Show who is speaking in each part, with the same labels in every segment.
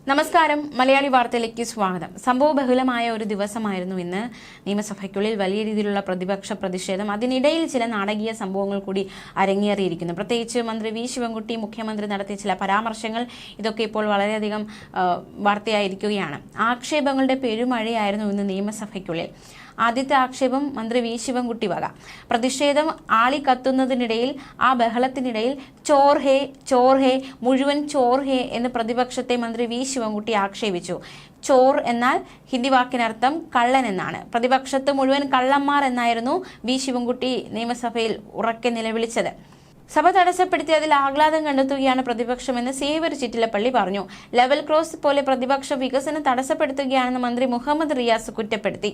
Speaker 1: നമസ്കാരം, മലയാളി വാർത്തയിലേക്ക് സ്വാഗതം. സംഭവബഹുലമായ ഒരു ദിവസമായിരുന്നു ഇന്ന്. നിയമസഭയ്ക്കുള്ളിൽ വലിയ രീതിയിലുള്ള പ്രതിപക്ഷ പ്രതിഷേധം, അതിനിടയിൽ ചില നാടകീയ സംഭവങ്ങൾ കൂടി അരങ്ങേറിയിരിക്കുന്നു. പ്രത്യേകിച്ച് മന്ത്രി വി ശിവൻകുട്ടി, മുഖ്യമന്ത്രി നടത്തിയ ചില പരാമർശങ്ങൾ, ഇതൊക്കെ ഇപ്പോൾ വളരെയധികം വാർത്തയായിരിക്കുകയാണ്. ആക്ഷേപങ്ങളുടെ പെരുമഴയായിരുന്നു ഇന്ന് നിയമസഭയ്ക്കുള്ളിൽ. ആദ്യത്തെ ആക്ഷേപം മന്ത്രി വി ശിവൻകുട്ടി വക. പ്രതിഷേധം ആളിക്കത്തുന്നതിനിടയിൽ, ആ ബഹളത്തിനിടയിൽ ചോർ ഹേ ചോർ ഹേ, മുഴുവൻ ചോർ ഹേ എന്ന് പ്രതിപക്ഷത്തെ മന്ത്രി വി ശിവൻകുട്ടി ആക്ഷേപിച്ചു. ചോർ എന്നാൽ ഹിന്ദി വാക്കിനർത്ഥം കള്ളൻ എന്നാണ്. പ്രതിപക്ഷത്ത് മുഴുവൻ കള്ളന്മാർ എന്നായിരുന്നു വി ശിവൻകുട്ടി നിയമസഭയിൽ ഉറക്കെ നിലവിളിച്ചത്. സഭ തടസ്സപ്പെടുത്തിയതിൽ ആഹ്ലാദം കണ്ടെത്തുകയാണ് പ്രതിപക്ഷമെന്ന് സേവ്യർ ചിറ്റിലപ്പള്ളി പറഞ്ഞു. ലെവൽ ക്രോസ് പോലെ പ്രതിപക്ഷ വികസനം തടസ്സപ്പെടുത്തുകയാണെന്ന് മന്ത്രി മുഹമ്മദ് റിയാസ് കുറ്റപ്പെടുത്തി.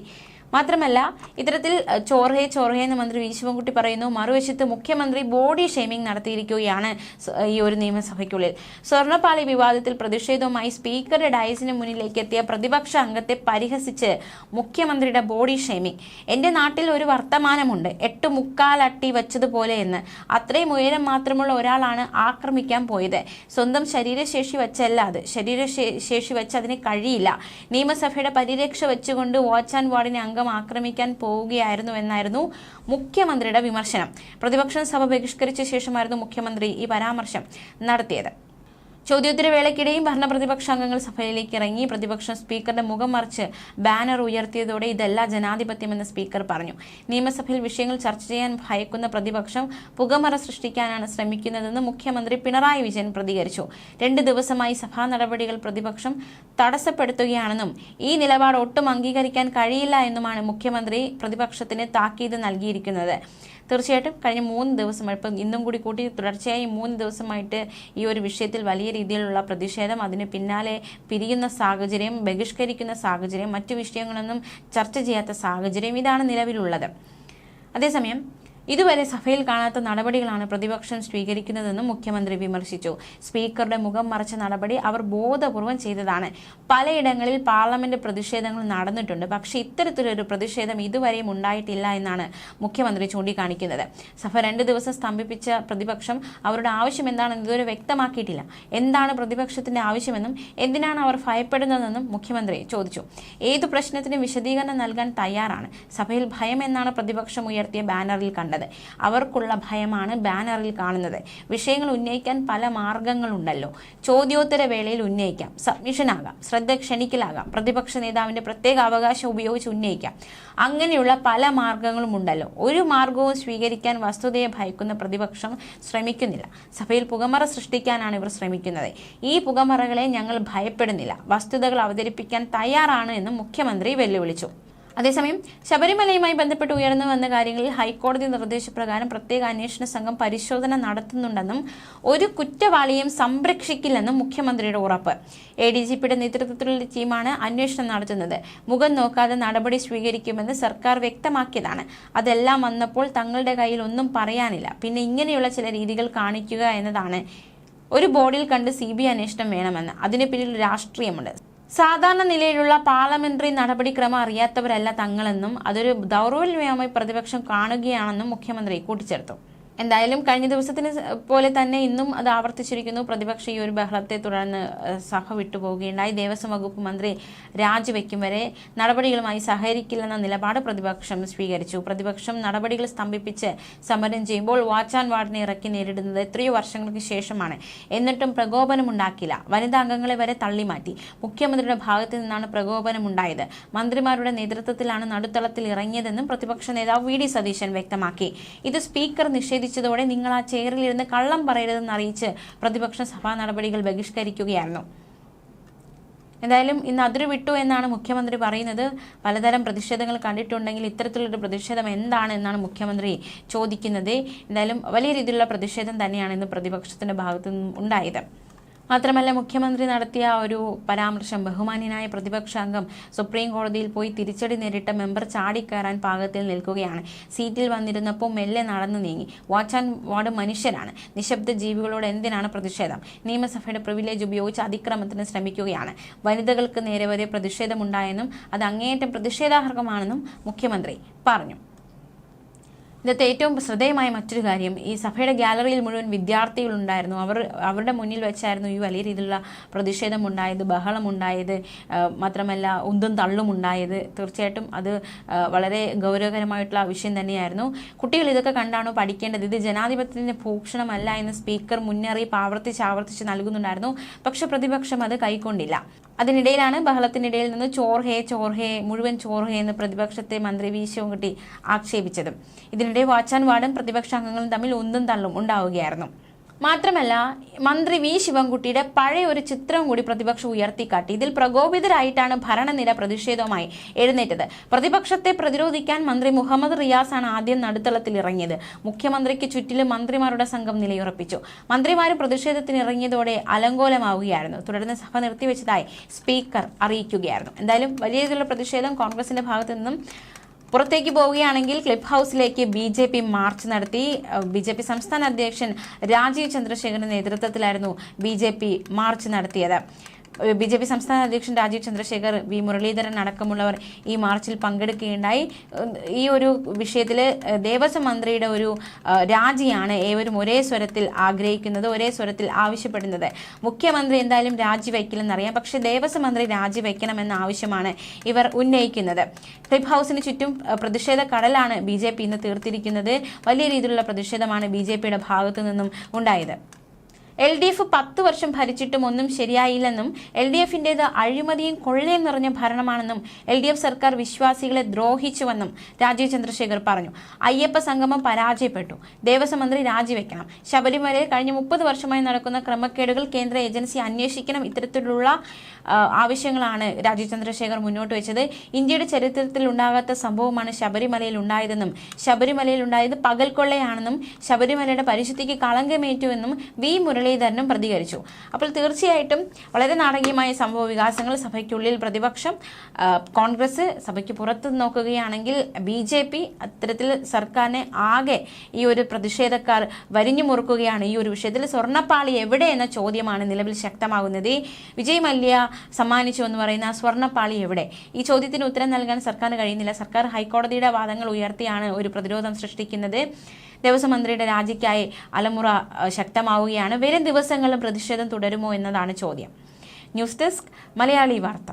Speaker 1: മാത്രമല്ല, ഇത്തരത്തിൽ ചോർഹേ ചോർഹേ എന്ന് മന്ത്രി വി ശിവൻകുട്ടി പറയുന്നു. മറുവശത്ത് മുഖ്യമന്ത്രി ബോഡി ഷെയ്മിംഗ് നടത്തിയിരിക്കുകയാണ് ഈ ഒരു നിയമസഭയ്ക്കുള്ളിൽ. സ്വർണ്ണപ്പാളി വിവാദത്തിൽ പ്രതിഷേധവുമായി സ്പീക്കറുടെ ഡയസിന് മുന്നിലേക്ക് എത്തിയ പ്രതിപക്ഷ അംഗത്തെ പരിഹസിച്ച് മുഖ്യമന്ത്രിയുടെ ബോഡി ഷെയ്മിംഗ്. എന്റെ നാട്ടിൽ ഒരു വർത്തമാനമുണ്ട്, 8 അട്ടി വച്ചതുപോലെ എന്ന്. അത്രയും ഉയരം മാത്രമുള്ള ഒരാളാണ് ആക്രമിക്കാൻ പോയത്. സ്വന്തം ശരീരശേഷി വെച്ചല്ല അത്, ശരീരശേഷി വെച്ച് അതിന് കഴിയില്ല. നിയമസഭയുടെ പരിരക്ഷ വെച്ചുകൊണ്ട് വാച്ച് ആൻഡ് വാർഡിനെ അംഗം ആക്രമിക്കാൻ പോവുകയായിരുന്നു എന്നായിരുന്നു മുഖ്യമന്ത്രിയുടെ വിമർശനം. പ്രതിപക്ഷം സഭ ബഹിഷ്കരിച്ച ശേഷമായിരുന്നു മുഖ്യമന്ത്രി ഈ പരാമർശം നടത്തിയത്. ചോദ്യോത്തരവേളയ്ക്കിടെയും ഭരണപ്രതിപക്ഷ അംഗങ്ങൾ സഭയിലേക്ക് ഇറങ്ങി. പ്രതിപക്ഷം സ്പീക്കറുടെ മുഖം മറിച്ച് ബാനർ ഉയർത്തിയതോടെ ഇതല്ല ജനാധിപത്യമെന്ന് സ്പീക്കർ പറഞ്ഞു. നിയമസഭയിൽ വിഷയങ്ങൾ ചർച്ച ചെയ്യാൻ ഭയക്കുന്ന പ്രതിപക്ഷം പുകമറ സൃഷ്ടിക്കാനാണ് ശ്രമിക്കുന്നതെന്ന് മുഖ്യമന്ത്രി പിണറായി വിജയൻ പ്രതികരിച്ചു. 2 ദിവസമായി സഭാ നടപടികൾ പ്രതിപക്ഷം തടസ്സപ്പെടുത്തുകയാണെന്നും ഈ നിലപാട് ഒട്ടും അംഗീകരിക്കാൻ കഴിയില്ല എന്നുമാണ് മുഖ്യമന്ത്രി പ്രതിപക്ഷത്തിന് താക്കീത് നൽകിയിരിക്കുന്നത്. തീർച്ചയായിട്ടും കഴിഞ്ഞ 3 ദിവസം, ഇപ്പം ഇന്നും കൂടി കൂട്ടി തുടർച്ചയായി 3 ദിവസമായിട്ട് ഈ ഒരു വിഷയത്തിൽ വലിയ രീതിയിലുള്ള പ്രതിഷേധം, അതിന് പിന്നാലെ പിരിയുന്ന സാഹചര്യം, ബഹിഷ്കരിക്കുന്ന സാഹചര്യം, മറ്റു വിഷയങ്ങളൊന്നും ചർച്ച ചെയ്യാത്ത സാഹചര്യം, ഇതാണ് നിലവിലുള്ളത്. അതേസമയം ഇതുവരെ സഭയിൽ കാണാത്ത നടപടികളാണ് പ്രതിപക്ഷം സ്വീകരിക്കുന്നതെന്നും മുഖ്യമന്ത്രി വിമർശിച്ചു. സ്പീക്കറുടെ മുഖം മറച്ച നടപടി അവർ ബോധപൂർവം ചെയ്തതാണ്. പലയിടങ്ങളിൽ പാർലമെന്റ് പ്രതിഷേധങ്ങൾ നടന്നിട്ടുണ്ട്, പക്ഷേ ഇത്തരത്തിലൊരു പ്രതിഷേധം ഇതുവരെയും ഉണ്ടായിട്ടില്ല എന്നാണ് മുഖ്യമന്ത്രി ചൂണ്ടിക്കാണിക്കുന്നത്. സഭ 2 ദിവസം സ്തംഭിപ്പിച്ച പ്രതിപക്ഷം അവരുടെ ആവശ്യം എന്താണെന്ന് ഇതുവരെ വ്യക്തമാക്കിയിട്ടില്ല. എന്താണ് പ്രതിപക്ഷത്തിന്റെ ആവശ്യമെന്നും എന്തിനാണ് അവർ ഭയപ്പെടുന്നതെന്നും മുഖ്യമന്ത്രി ചോദിച്ചു. ഏതു പ്രശ്നത്തിനും വിശദീകരണം നൽകാൻ തയ്യാറാണ്. സഭയിൽ ഭയം എന്നാണ് പ്രതിപക്ഷം ഉയർത്തിയ ബാനറിൽ കണ്ടത്. അവർക്കുള്ള ഭയമാണ് ബാനറിൽ കാണുന്നത്. വിഷയങ്ങൾ ഉന്നയിക്കാൻ പല മാർഗങ്ങളുണ്ടല്ലോ. ചോദ്യോത്തര വേളയിൽ ഉന്നയിക്കാം, സബ്മിഷനാകാം, ശ്രദ്ധ ക്ഷണിക്കലാകാം, പ്രതിപക്ഷ നേതാവിന്റെ പ്രത്യേക അവകാശം ഉപയോഗിച്ച് ഉന്നയിക്കാം. അങ്ങനെയുള്ള പല മാർഗങ്ങളും ഉണ്ടല്ലോ. ഒരു മാർഗവും സ്വീകരിക്കാൻ വസ്തുതയെ ഭയക്കുന്ന പ്രതിപക്ഷം ശ്രമിക്കുന്നില്ല. സഭയിൽ പുകമറ സൃഷ്ടിക്കാനാണ് ഇവർ ശ്രമിക്കുന്നത്. ഈ പുകമറകളെ ഞങ്ങൾ ഭയപ്പെടുന്നില്ല, വസ്തുതകൾ അവതരിപ്പിക്കാൻ തയ്യാറാണ് എന്നും മുഖ്യമന്ത്രി വെല്ലുവിളിച്ചു. അതേസമയം ശബരിമലയുമായി ബന്ധപ്പെട്ട് ഉയർന്നു വന്ന കാര്യങ്ങളിൽ ഹൈക്കോടതി നിർദ്ദേശപ്രകാരം പ്രത്യേക അന്വേഷണ സംഘം പരിശോധന നടത്തുന്നുണ്ടെന്നും ഒരു കുറ്റവാളിയെയും സംരക്ഷിക്കില്ലെന്നും മുഖ്യമന്ത്രിയുടെ ഉറപ്പ്. ADGPയുടെ നേതൃത്വത്തിലുള്ള ടീമാണ് അന്വേഷണം നടത്തുന്നത്. മുഖം നോക്കാതെ നടപടി സ്വീകരിക്കുമെന്ന് സർക്കാർ വ്യക്തമാക്കിയതാണ്. അതെല്ലാം വന്നപ്പോൾ തങ്ങളുടെ കയ്യിൽ ഒന്നും പറയാനില്ല, പിന്നെ ഇങ്ങനെയുള്ള ചില രീതികൾ കാണിക്കുക എന്നതാണ്. ഒരു ബോർഡിൽ കണ്ട് CBI അന്വേഷണം വേണമെന്ന്, അതിന് പിന്നിൽ രാഷ്ട്രീയമുണ്ട്. സാധാരണ നിലയിലുള്ള പാർലമെന്ററി നടപടിക്രമം അറിയാത്തവരല്ല തങ്ങളെന്നും അതൊരു ദൗർബല്യമായി പ്രതിപക്ഷം കാണുകയാണെന്നും മുഖ്യമന്ത്രി കൂട്ടിച്ചേർത്തു. എന്തായാലും കഴിഞ്ഞ ദിവസത്തിന് പോലെ തന്നെ ഇന്നും അത് ആവർത്തിച്ചിരിക്കുന്നു. പ്രതിപക്ഷം ഈ ഒരു ബഹളത്തെ തുടർന്ന് സഭ വിട്ടുപോവുകയുണ്ടായി. ദേവസ്വം വകുപ്പ് മന്ത്രി രാജിവെക്കും വരെ നടപടികളുമായി സഹകരിക്കില്ലെന്ന നിലപാട് പ്രതിപക്ഷം സ്വീകരിച്ചു. പ്രതിപക്ഷം നടപടികൾ സ്തംഭിപ്പിച്ച് സമരം ചെയ്യുമ്പോൾ വാച്ച് ആൻഡ് വാർഡിനെ ഇറക്കി നേരിടുന്നത് എത്രയോ വർഷങ്ങൾക്ക് ശേഷമാണ്. എന്നിട്ടും പ്രകോപനമുണ്ടാക്കില്ല. വനിതാ അംഗങ്ങളെ വരെ തള്ളിമാറ്റി. മുഖ്യമന്ത്രിയുടെ ഭാഗത്തു നിന്നാണ് പ്രകോപനമുണ്ടായത്. മന്ത്രിമാരുടെ നേതൃത്വത്തിലാണ് നടുത്തളത്തിൽ ഇറങ്ങിയതെന്നും പ്രതിപക്ഷ നേതാവ് VD സതീശൻ വ്യക്തമാക്കി. ഇത് സ്പീക്കർ നിഷേധിച്ചതോടെ നിങ്ങൾ ആ ചെയറിലിരുന്ന് കള്ളം പറയരുതെന്ന് അറിയിച്ച് പ്രതിപക്ഷം സഭാ നടപടികൾ ബഹിഷ്കരിക്കുകയായിരുന്നു. എന്തായാലും ഇന്ന് അതിര് വിട്ടു എന്നാണ് മുഖ്യമന്ത്രി പറയുന്നത്. പലതരം പ്രതിഷേധങ്ങൾ കണ്ടിട്ടുണ്ടെങ്കിൽ ഇത്തരത്തിലൊരു പ്രതിഷേധം എന്താണ് എന്നാണ് മുഖ്യമന്ത്രി ചോദിക്കുന്നത്. എന്തായാലും വലിയ രീതിയിലുള്ള പ്രതിഷേധം തന്നെയാണ് ഇന്ന് പ്രതിപക്ഷത്തിന്റെ ഭാഗത്തു നിന്നും ഉണ്ടായത്. മാത്രമല്ല, മുഖ്യമന്ത്രി നടത്തിയ ഒരു പരാമർശം, ബഹുമാന്യനായ പ്രതിപക്ഷ അംഗം സുപ്രീം കോടതിയിൽ പോയി തിരിച്ചടി നേരിട്ട മെമ്പർ ചാടിക്കയറാൻ പാകത്തിൽ നിൽക്കുകയാണ്. സീറ്റിൽ വന്നിരുന്നപ്പോൾ മെല്ലെ നടന്നു നീങ്ങി. വാച്ച് ആൻഡ് വാർഡ് മനുഷ്യരാണ്. നിശബ്ദ ജീവികളോട് എന്തിനാണ് പ്രതിഷേധം? നിയമസഭയുടെ പ്രിവിലേജ് ഉപയോഗിച്ച് അതിക്രമത്തിന് ശ്രമിക്കുകയാണ്. വനിതകൾക്ക് നേരെ വരെ പ്രതിഷേധമുണ്ടായെന്നും അത് അങ്ങേയറ്റം പ്രതിഷേധാർഹമാണെന്നും മുഖ്യമന്ത്രി പറഞ്ഞു. ഇന്നത്തെ ഏറ്റവും ശ്രദ്ധേയമായ മറ്റൊരു കാര്യം, ഈ സഭയുടെ ഗാലറിയിൽ മുഴുവൻ വിദ്യാർത്ഥികളുണ്ടായിരുന്നു. അവരുടെ മുന്നിൽ വെച്ചായിരുന്നു ഈ വലിയ രീതിയിലുള്ള പ്രതിഷേധമുണ്ടായത്, ബഹളമുണ്ടായത്, മാത്രമല്ല ഉന്തും തള്ളും ഉണ്ടായത്. തീർച്ചയായിട്ടും അത് വളരെ ഗൗരവകരമായിട്ടുള്ള വിഷയം തന്നെയായിരുന്നു. കുട്ടികൾ ഇതൊക്കെ കണ്ടാണോ പഠിക്കേണ്ടത്? ഇത് ജനാധിപത്യത്തിൻ്റെ ഭൂഷണമല്ല എന്ന് സ്പീക്കർ മുന്നറിയിപ്പ് ആവർത്തിച്ച് നൽകുന്നുണ്ടായിരുന്നു. പക്ഷെ പ്രതിപക്ഷം അത് കൈക്കൊണ്ടില്ല. അതിനിടയിലാണ് ബഹളത്തിനിടയിൽ നിന്ന് ചോർഹേ മുഴുവൻ ചോർഹേ എന്ന് പ്രതിപക്ഷത്തെ മന്ത്രി വി ശിവൻകുട്ടി ആക്ഷേപിച്ചത്. ഇതിനിടെ വാച്ച് ആൻഡ് വാർഡും പ്രതിപക്ഷ അംഗങ്ങളും തമ്മിൽ ഉന്തും തള്ളും ഉണ്ടാവുകയായിരുന്നു. മാത്രമല്ല, മന്ത്രി വി ശിവൻകുട്ടിയുടെ പഴയ ഒരു ചിത്രം കൂടി പ്രതിപക്ഷം ഉയർത്തിക്കാട്ടി. ഇതിൽ പ്രകോപിതരായിട്ടാണ് ഭരണനിര പ്രതിഷേധവുമായി എഴുന്നേറ്റത്. പ്രതിപക്ഷത്തെ പ്രതിരോധിക്കാൻ മന്ത്രി മുഹമ്മദ് റിയാസാണ് ആദ്യം നടുത്തളത്തിൽ ഇറങ്ങിയത്. മുഖ്യമന്ത്രിക്ക് ചുറ്റിലും മന്ത്രിമാരുടെ സംഘം നിലയുറപ്പിച്ചു. മന്ത്രിമാരും പ്രതിഷേധത്തിന് ഇറങ്ങിയതോടെ അലങ്കോലമാവുകയായിരുന്നു. തുടർന്ന് സഭ നിർത്തിവെച്ചതായി സ്പീക്കർ അറിയിക്കുകയായിരുന്നു. എന്തായാലും വലിയ രീതിയിലുള്ള പ്രതിഷേധം കോൺഗ്രസിന്റെ ഭാഗത്തു നിന്നും പുറത്തേക്ക് പോവുകയാണെങ്കിൽ ക്ലിഫ് ഹൗസിലേക്ക് BJP മാർച്ച് നടത്തി. BJP സംസ്ഥാന അധ്യക്ഷൻ രാജീവ് ചന്ദ്രശേഖറിന്റെ നേതൃത്വത്തിലായിരുന്നു BJP മാർച്ച് നടത്തിയത്. BJP സംസ്ഥാന അധ്യക്ഷൻ രാജീവ് ചന്ദ്രശേഖർ, വി മുരളീധരൻ അടക്കമുള്ളവർ ഈ മാർച്ചിൽ പങ്കെടുക്കുകയുണ്ടായി. ഈ ഒരു വിഷയത്തിൽ ദേവസ്വം മന്ത്രിയുടെ ഒരു രാജിയാണ് ഏവരും ഒരേ സ്വരത്തിൽ ആഗ്രഹിക്കുന്നത്, ഒരേ സ്വരത്തിൽ ആവശ്യപ്പെടുന്നത്. മുഖ്യമന്ത്രി എന്തായാലും രാജിവെക്കില്ലെന്നറിയാം, പക്ഷേ ദേവസ്വം മന്ത്രി രാജിവെക്കണമെന്ന ആവശ്യമാണ് ഇവർ ഉന്നയിക്കുന്നത്. ക്ലിഫ് ഹൗസിന് ചുറ്റും പ്രതിഷേധ കടലാണ് BJP ഇന്ന് തീർത്തിരിക്കുന്നത്. വലിയ രീതിയിലുള്ള പ്രതിഷേധമാണ് BJPയുടെ ഭാഗത്തു നിന്നും ഉണ്ടായത്. LDF 10 വർഷം ഭരിച്ചിട്ടും ഒന്നും ശരിയായില്ലെന്നും LDFിൻ്റേത് അഴിമതിയും കൊള്ളയും നിറഞ്ഞ ഭരണമാണെന്നും LDF സർക്കാർ വിശ്വാസികളെ ദ്രോഹിച്ചുവെന്നും രാജീവ് ചന്ദ്രശേഖർ പറഞ്ഞു. അയ്യപ്പ സംഗമം പരാജയപ്പെട്ടു, ദേവസ്വം മന്ത്രി രാജിവെക്കണം, ശബരിമലയിൽ കഴിഞ്ഞ 30 വർഷമായി നടക്കുന്ന ക്രമക്കേടുകൾ കേന്ദ്ര ഏജൻസി അന്വേഷിക്കണം, ഇത്തരത്തിലുള്ള ആവശ്യങ്ങളാണ് രാജീവ് ചന്ദ്രശേഖർ മുന്നോട്ട് വെച്ചത്. ഇന്ത്യയുടെ ചരിത്രത്തിൽ ഉണ്ടാകാത്ത സംഭവമാണ് ശബരിമലയിൽ ഉണ്ടായതെന്നും ശബരിമലയിൽ ഉണ്ടായത് പകൽക്കൊള്ളയാണെന്നും ശബരിമലയുടെ പരിശുദ്ധിക്ക് കളങ്കമേറ്റുവെന്നും വി മുരളീധരനും പ്രതികരിച്ചു. അപ്പോൾ തീർച്ചയായിട്ടും വളരെ നാടകീയമായ സംഭവ വികാസങ്ങൾ. സഭയ്ക്കുള്ളിൽ പ്രതിപക്ഷം, കോൺഗ്രസ്, സഭയ്ക്ക് പുറത്ത് നോക്കുകയാണെങ്കിൽ BJP അത്തരത്തിൽ സർക്കാരിനെ ആകെ ഈ ഒരു പ്രതിഷേധക്കാർ വരിഞ്ഞു മുറുക്കുകയാണ്. ഈ ഒരു വിഷയത്തിൽ സ്വർണ്ണപ്പാളി എവിടെ എന്ന ചോദ്യമാണ് നിലവിൽ ശക്തമാകുന്നത്. വിജയ് മല്യ സമ്മാനിച്ചു എന്ന് പറയുന്ന സ്വർണ്ണപ്പാളി എവിടെ? ഈ ചോദ്യത്തിന് ഉത്തരം നൽകാൻ സർക്കാരിന് കഴിയുന്നില്ല. സർക്കാർ ഹൈക്കോടതിയുടെ വാദങ്ങൾ ഉയർത്തിയാണ് ഒരു പ്രതിരോധം സൃഷ്ടിക്കുന്നത്. ദേവസ്വം മന്ത്രിയുടെ രാജിക്കായി അലമുറ ശക്തമാവുകയാണ്. വരും ദിവസങ്ങളിലും പ്രതിഷേധം തുടരുമോ എന്നതാണ് ചോദ്യം. ന്യൂസ് ഡെസ്ക് മലയാളി വാർത്ത.